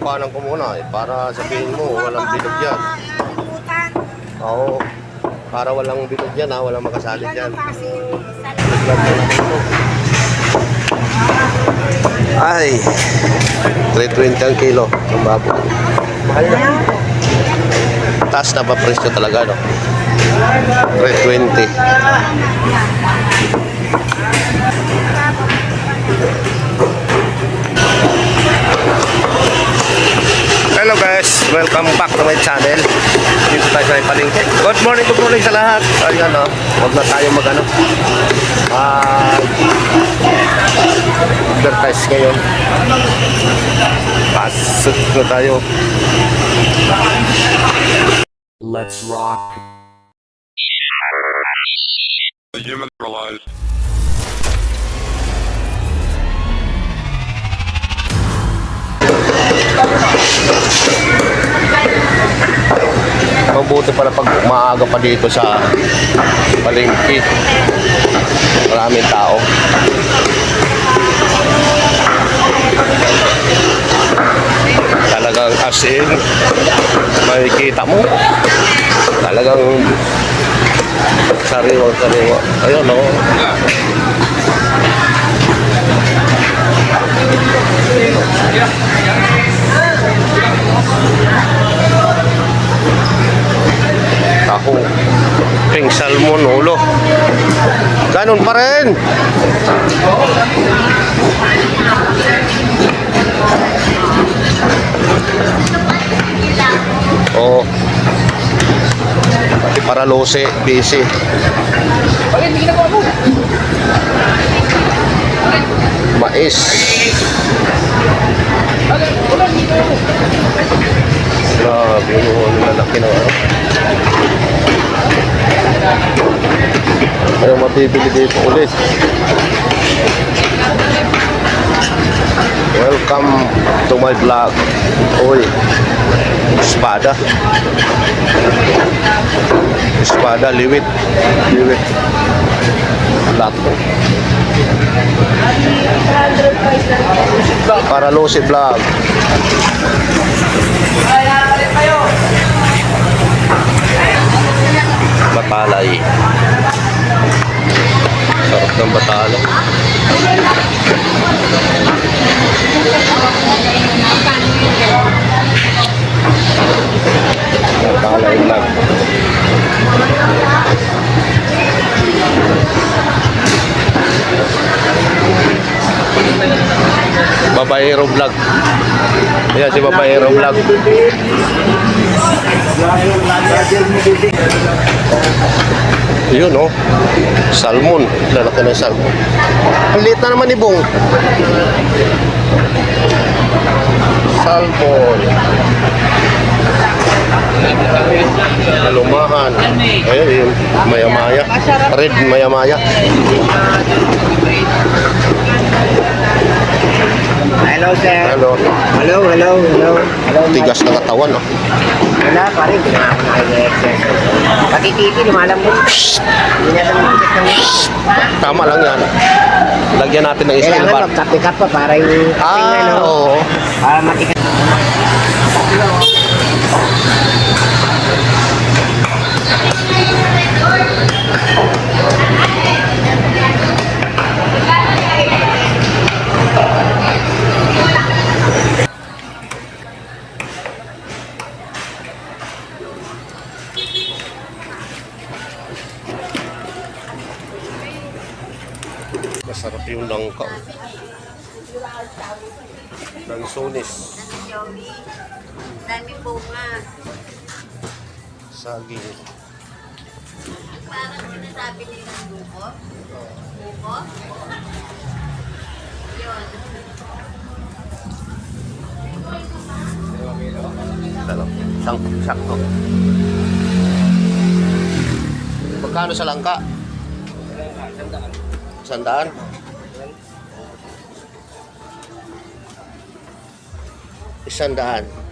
gampanan ko muna para sabihin mo walang bilog yan. Oo. Para walang bilog yan ha, walang makasali dyan. Ay, 320 ang kilo ng baboy. Mahal na. Taas na ba presyo talaga, no? 320. Hello guys, welcome back to my channel. Dito tayo sa palengke. Good morning sa lahat. Ayan o, huwag na tayo advertise ngayon. Pasok na tayo. Let's rock. The human realized. Mabuti pala pag maaga pa dito sa palengke. Maraming tao. Talagang as in, makikita mo. Talagang sariwa. Ayun o. Ako, pink salmon, ulo. Ganun pa rin. Oh. Pati para lose, busy. Mais. Grabe yun, lalaki na ano. Ayaw mabibili dito ulit. Welcome to my vlog. Uy, espada. Espada, liwit. Lato. Para Lucy Vlog. Batalay. Sarap ng batalo. Batalay Vlog. Babaero Vlog. Ayan si Babaero Vlog. Yun oh, salmon. Lalaki ng salmon. Ang liit na naman ni Bong. Salmon. Lumahan. Ayun yun, maya-maya. Red maya-maya. Hello, sir. Hello. Tigas na katawan oh. Wala pa rin, hindi na ako nag-exercise. Pati titi, lumalambot. Hindi na lang mag-exercise. Tama lang yan. Lagyan natin ng steel Kailangan bar. magkape-kap pa para yung Oo. para matikas. Masarap yung langka. Lansones. Dami bunga. Saging. Parang sinasabi nilang buko. Buko? Yun. Sakto. Magkano sa langka? 100? Isandaan.